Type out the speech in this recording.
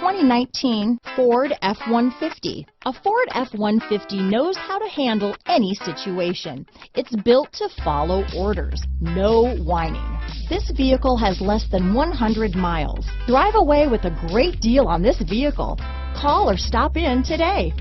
2019 Ford F-150. A Ford F-150 knows how to handle any situation. It's built to follow orders, no whining. This vehicle has less than 100 miles. Drive away with a great deal on this vehicle. Call or stop in today.